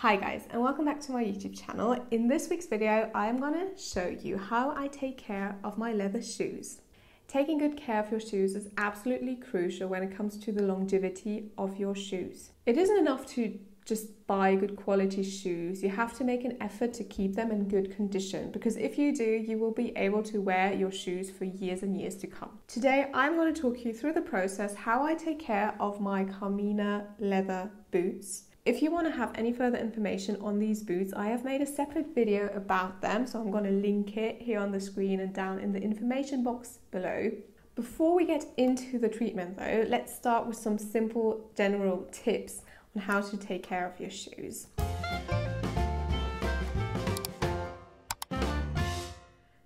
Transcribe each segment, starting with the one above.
Hi guys, and welcome back to my YouTube channel. In this week's video, I am going to show you how I take care of my leather shoes. Taking good care of your shoes is absolutely crucial when it comes to the longevity of your shoes. It isn't enough to just buy good quality shoes. You have to make an effort to keep them in good condition, because if you do, you will be able to wear your shoes for years and years to come. Today, I'm going to talk you through the process how I take care of my Carmina leather boots. If you want to have any further information on these boots, I have made a separate video about them, so I'm going to link it here on the screen and down in the information box below. Before we get into the treatment though, let's start with some simple general tips on how to take care of your shoes.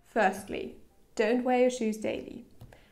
Firstly, don't wear your shoes daily.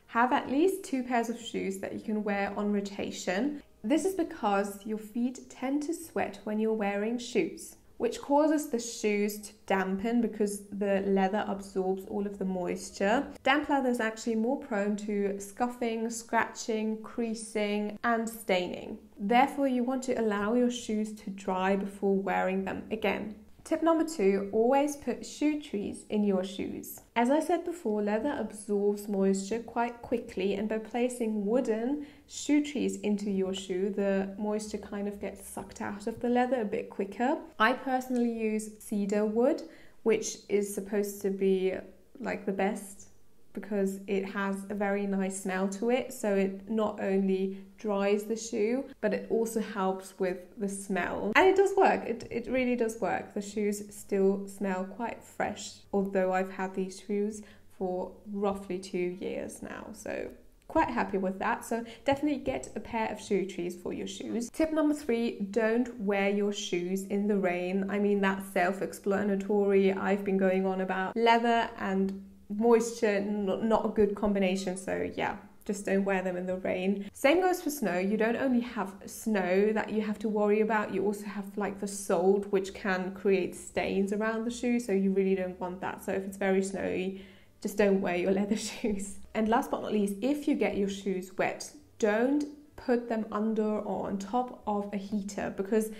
Have at least 2 pairs of shoes that you can wear on rotation. This is because your feet tend to sweat when you're wearing shoes, which causes the shoes to dampen because the leather absorbs all of the moisture. Damp leather is actually more prone to scuffing, scratching, creasing, and staining. Therefore, you want to allow your shoes to dry before wearing them again. Tip number 2, always put shoe trees in your shoes. As I said before, leather absorbs moisture quite quickly, and by placing wooden shoe trees into your shoe, the moisture kind of gets sucked out of the leather a bit quicker. I personally use cedar wood, which is supposed to be like the best because it has a very nice smell to it. So it not only dries the shoe, but it also helps with the smell. And it does work, it really does work. The shoes still smell quite fresh, although I've had these shoes for roughly 2 years now. So quite happy with that. So definitely get a pair of shoe trees for your shoes. Tip number 3, don't wear your shoes in the rain. I mean, that's self-explanatory. I've been going on about leather and moisture, not a good combination, so yeah, just don't wear them in the rain. Same goes for snow. You don't only have snow that you have to worry about, you also have like the salt, which can create stains around the shoe, so you really don't want that. So if it's very snowy, just don't wear your leather shoes. And last but not least, if you get your shoes wet, don't put them under or on top of a heater, because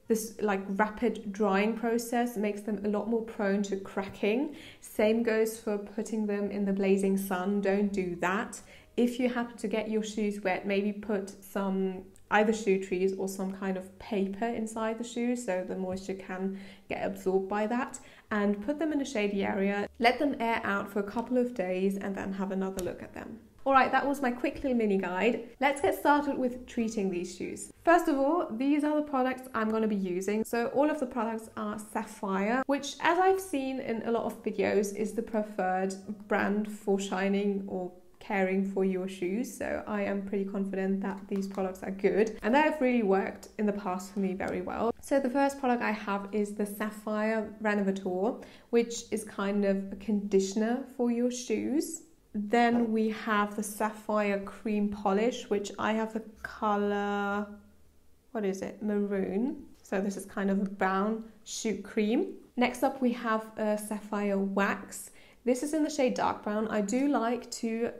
this rapid drying process makes them a lot more prone to cracking. Same goes for putting them in the blazing sun. Don't do that. If you happen to get your shoes wet, maybe put some either shoe trees or some kind of paper inside the shoes so the moisture can get absorbed by that, and put them in a shady area. Let them air out for a couple of days and then have another look at them. Alright, that was my quick little mini guide. Let's get started with treating these shoes. First of all, these are the products I'm going to be using. So all of the products are Saphir, which, as I've seen in a lot of videos, is the preferred brand for shining or caring for your shoes. So I am pretty confident that these products are good, and they have really worked in the past for me very well. So the first product I have is the Saphir therefor, which is kind of a conditioner for your shoes. Then we have the Saphir cream polish, which I have the color, what is it, maroon. So this is kind of a brown shoe cream. Next up we have a Saphir wax. This is in the shade dark brown. I do like to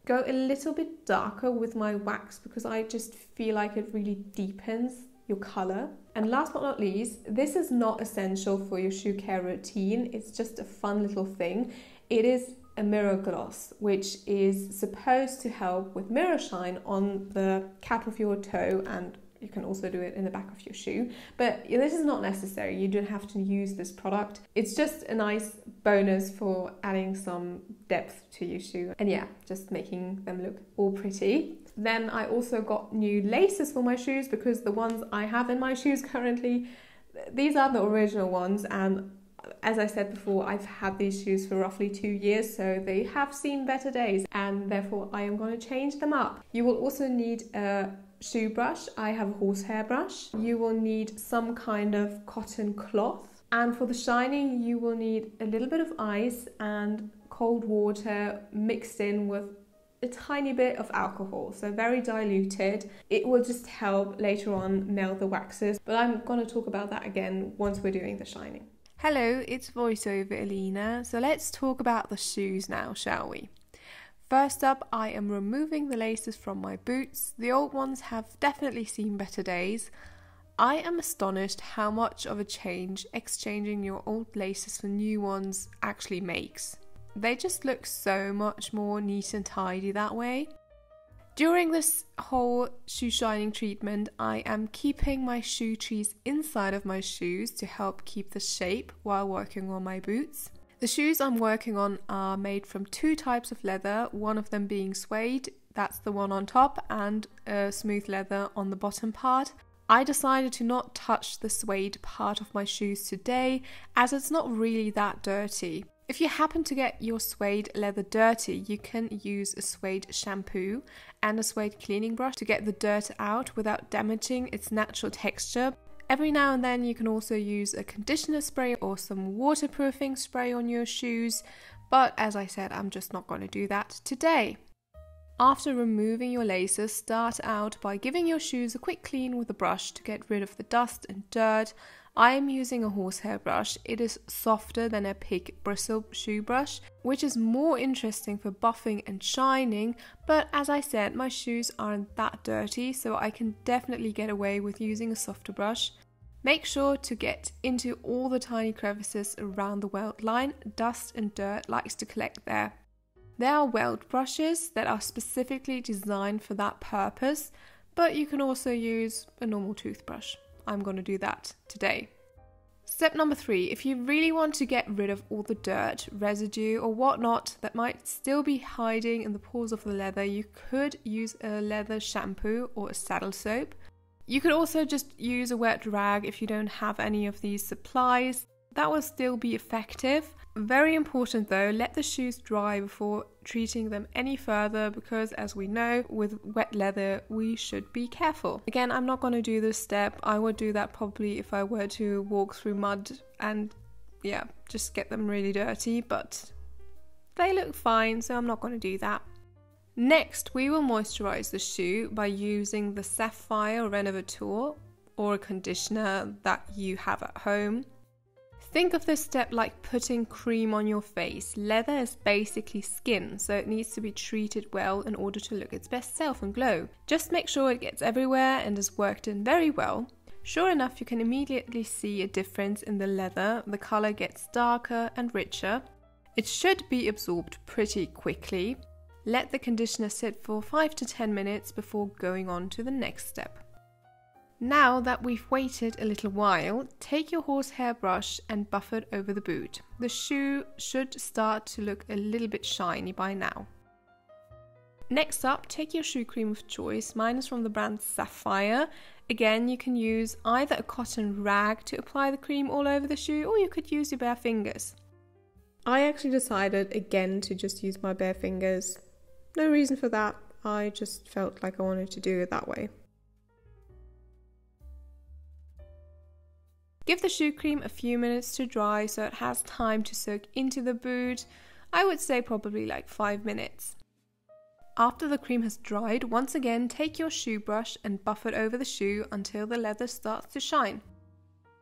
go a little bit darker with my wax because I just feel like it really deepens your color. And last but not least, this is not essential for your shoe care routine. It's just a fun little thing. It is a mirror gloss, which is supposed to help with mirror shine on the cap of your toe, and you can also do it in the back of your shoe. But this is not necessary. You don't have to use this product. It's just a nice bonus for adding some depth to your shoe. And yeah, just making them look all pretty. Then I also got new laces for my shoes, because the ones I have in my shoes currently, these are the original ones, and as I said before, I've had these shoes for roughly 2 years, so they have seen better days, and therefore I am going to change them up. You will also need a shoe brush. I have a horsehair brush. You will need some kind of cotton cloth, and for the shining you will need a little bit of ice and cold water mixed in with a tiny bit of alcohol, so very diluted. It will just help later on melt the waxes, but I'm going to talk about that again once we're doing the shining. Hello, it's voiceover Elina, so let's talk about the shoes now, shall we? First up, I am removing the laces from my boots. The old ones have definitely seen better days. I am astonished how much of a change exchanging your old laces for new ones actually makes. They just look so much more neat and tidy that way. During this whole shoe shining treatment, I am keeping my shoe trees inside of my shoes to help keep the shape while working on my boots. The shoes I'm working on are made from 2 types of leather, one of them being suede, that's the one on top, and a smooth leather on the bottom part. I decided to not touch the suede part of my shoes today, as it's not really that dirty. If you happen to get your suede leather dirty, you can use a suede shampoo and a suede cleaning brush to get the dirt out without damaging its natural texture. Every now and then you can also use a conditioner spray or some waterproofing spray on your shoes, but as I said, I'm just not going to do that today. After removing your laces, start out by giving your shoes a quick clean with a brush to get rid of the dust and dirt. I am using a horsehair brush. It is softer than a pig bristle shoe brush, which is more interesting for buffing and shining, but as I said, my shoes aren't that dirty, so I can definitely get away with using a softer brush. Make sure to get into all the tiny crevices around the welt line. Dust and dirt likes to collect there. There are welt brushes that are specifically designed for that purpose, but you can also use a normal toothbrush. I'm going to do that today. Step number 3, if you really want to get rid of all the dirt, residue or whatnot that might still be hiding in the pores of the leather, you could use a leather shampoo or a saddle soap. You could also just use a wet rag if you don't have any of these supplies. That will still be effective. Very important though, let the shoes dry before treating them any further, because as we know, with wet leather we should be careful. Again, I'm not going to do this step. I would do that probably if I were to walk through mud and just get them really dirty, but they look fine, so I'm not going to do that. Next, we will moisturize the shoe by using the Saphir Renovator or a conditioner that you have at home. Think of this step like putting cream on your face. Leather is basically skin, so it needs to be treated well in order to look its best self and glow. Just make sure it gets everywhere and is worked in very well. Sure enough, you can immediately see a difference in the leather. The color gets darker and richer. It should be absorbed pretty quickly. Let the conditioner sit for 5 to 10 minutes before going on to the next step. Now that we've waited a little while, take your horsehair brush and buff it over the boot. The shoe should start to look a little bit shiny by now. Next up, take your shoe cream of choice. Mine is from the brand Saphir. Again, you can use either a cotton rag to apply the cream all over the shoe, or you could use your bare fingers. I actually decided again to just use my bare fingers. No reason for that, I just felt like I wanted to do it that way. Give the shoe cream a few minutes to dry so it has time to soak into the boot. I would say probably like 5 minutes. After the cream has dried, once again take your shoe brush and buff it over the shoe until the leather starts to shine.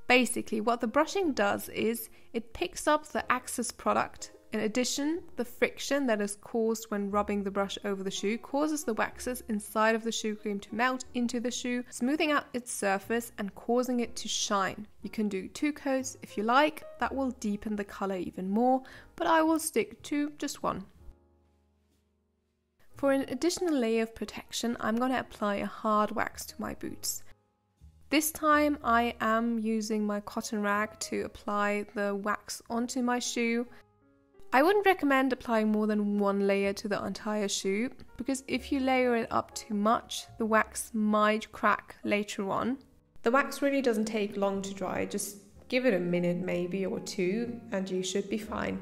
Basically, what the brushing does is it picks up the excess product. In addition, the friction that is caused when rubbing the brush over the shoe causes the waxes inside of the shoe cream to melt into the shoe, smoothing out its surface and causing it to shine. You can do 2 coats if you like, that will deepen the color even more, but I will stick to just 1. For an additional layer of protection, I'm going to apply a hard wax to my boots. This time I am using my cotton rag to apply the wax onto my shoe. I wouldn't recommend applying more than 1 layer to the entire shoe, because if you layer it up too much, the wax might crack later on. The wax really doesn't take long to dry, just give it a minute maybe or 2 and you should be fine.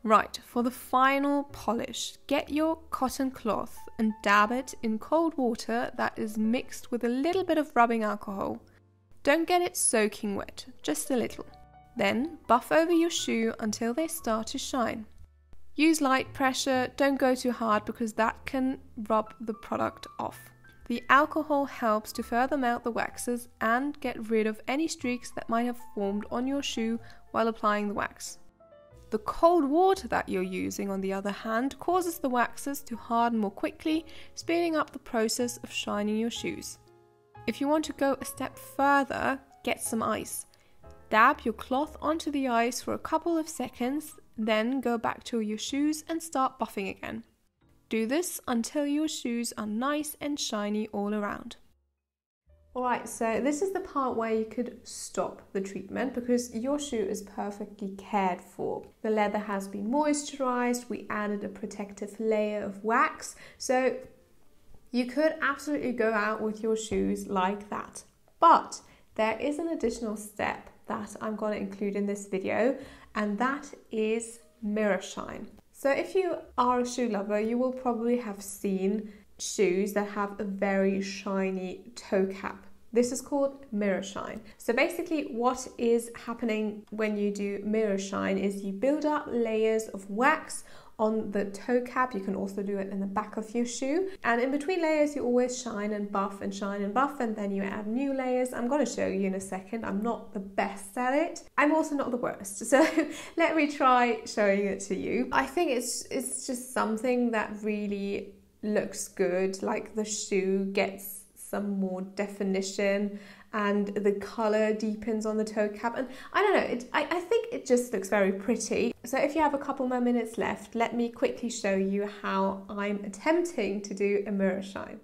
Right, for the final polish, get your cotton cloth and dab it in cold water that is mixed with a little bit of rubbing alcohol. Don't get it soaking wet, just a little. Then buff over your shoe until they start to shine. Use light pressure, don't go too hard because that can rub the product off. The alcohol helps to further melt the waxes and get rid of any streaks that might have formed on your shoe while applying the wax. The cold water that you're using, on the other hand, causes the waxes to harden more quickly, speeding up the process of shining your shoes. If you want to go a step further, get some ice. Dab your cloth onto the ice for a couple of seconds, then go back to your shoes and start buffing again. Do this until your shoes are nice and shiny all around. Alright, so this is the part where you could stop the treatment because your shoe is perfectly cared for. The leather has been moisturized, we added a protective layer of wax, so you could absolutely go out with your shoes like that. But there is an additional step that I'm going to include in this video, and that is mirror shine. So if you are a shoe lover, you will probably have seen shoes that have a very shiny toe cap. This is called mirror shine. So basically what is happening when you do mirror shine is you build up layers of wax on the toe cap. You can also do it in the back of your shoe, and in between layers you always shine and buff and shine and buff, and then you add new layers. I'm going to show you in a second. I'm not the best at it. I'm also not the worst, so let me try showing it to you. I think it's just something that really looks good, like the shoe gets some more definition and the color deepens on the toe cap, and I don't know, I think it just looks very pretty. So if you have a couple more minutes left, let me quickly show you how I'm attempting to do a mirror shine.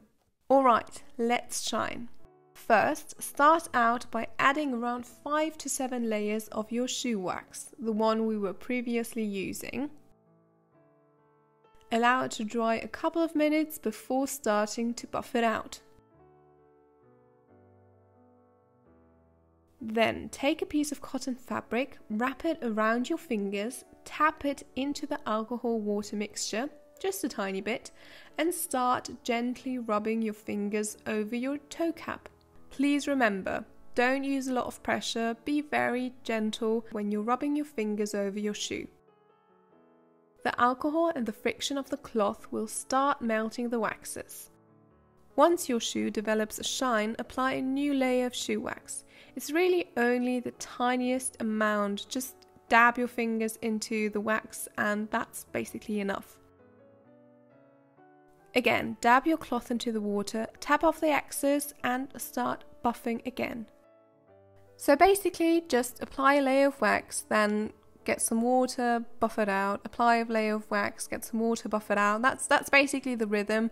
Alright, let's shine. First, start out by adding around 5 to 7 layers of your shoe wax, the one we were previously using. Allow it to dry a couple of minutes before starting to buff it out. Then take a piece of cotton fabric, wrap it around your fingers, tap it into the alcohol water mixture, just a tiny bit, and start gently rubbing your fingers over your toe cap. Please remember, don't use a lot of pressure, be very gentle when you're rubbing your fingers over your shoe. The alcohol and the friction of the cloth will start melting the waxes. Once your shoe develops a shine, apply a new layer of shoe wax. It's really only the tiniest amount, just dab your fingers into the wax and that's basically enough. Again, dab your cloth into the water, tap off the excess and start buffing again. So basically just apply a layer of wax, then get some water, buff it out, apply a layer of wax, get some water, buff it out. That's basically the rhythm.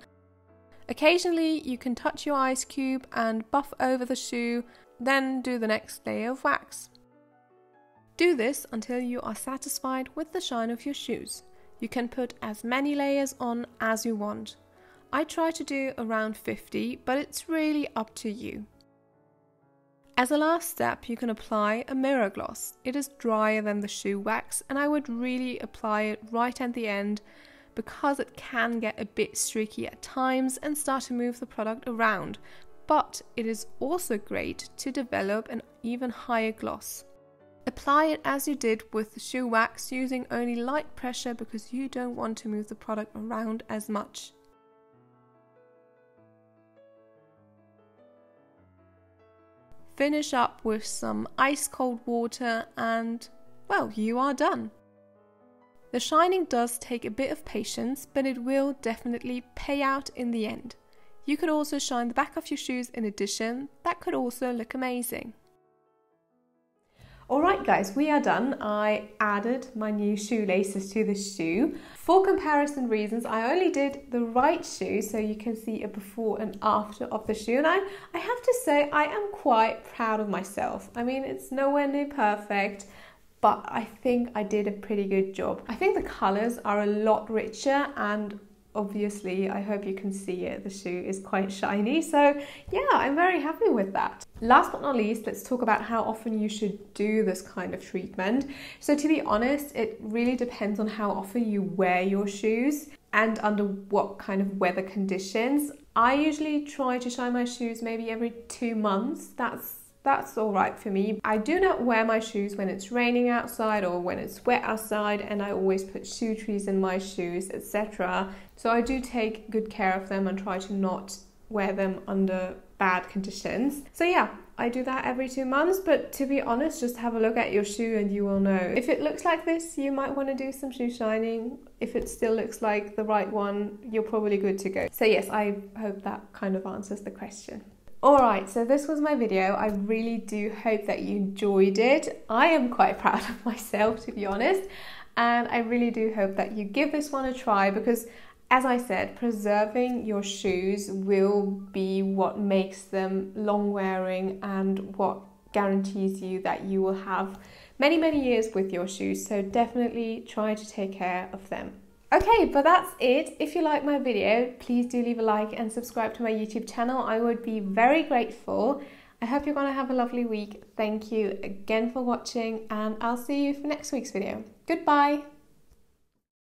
Occasionally you can touch your ice cube and buff over the shoe, then do the next layer of wax. Do this until you are satisfied with the shine of your shoes. You can put as many layers on as you want. I try to do around 50, but it's really up to you. As a last step, you can apply a mirror gloss. It is drier than the shoe wax, and I would really apply it right at the end because it can get a bit streaky at times and start to move the product around. But it is also great to develop an even higher gloss. Apply it as you did with the shoe wax, using only light pressure because you don't want to move the product around as much. Finish up with some ice cold water and, well, you are done. The shining does take a bit of patience, but it will definitely pay out in the end. You could also shine the back of your shoes in addition. That could also look amazing. Alright guys, we are done. I added my new shoelaces to the shoe. For comparison reasons, I only did the right shoe so you can see a before and after of the shoe. And I have to say, I am quite proud of myself. I mean, it's nowhere near perfect, but I think I did a pretty good job. I think the colours are a lot richer, and obviously, I hope you can see it, the shoe is quite shiny, so yeah, I'm very happy with that. Last but not least, let's talk about how often you should do this kind of treatment. So to be honest, it really depends on how often you wear your shoes and under what kind of weather conditions. I usually try to shine my shoes maybe every 2 months. That's all right for me. I do not wear my shoes when it's raining outside or when it's wet outside, and I always put shoe trees in my shoes, etc. So I do take good care of them and try to not wear them under bad conditions. So yeah, I do that every 2 months, but to be honest, just have a look at your shoe and you will know. If it looks like this, you might want to do some shoe shining. If it still looks like the right one, you're probably good to go. So yes, I hope that kind of answers the question. Alright, so this was my video. I really do hope that you enjoyed it. I am quite proud of myself, to be honest, and I really do hope that you give this one a try, because as I said, preserving your shoes will be what makes them long wearing and what guarantees you that you will have many, many years with your shoes. So definitely try to take care of them. Okay, but that's it. If you like my video, please do leave a like and subscribe to my YouTube channel. I would be very grateful. I hope you're going to have a lovely week. Thank you again for watching, and I'll see you for next week's video. Goodbye.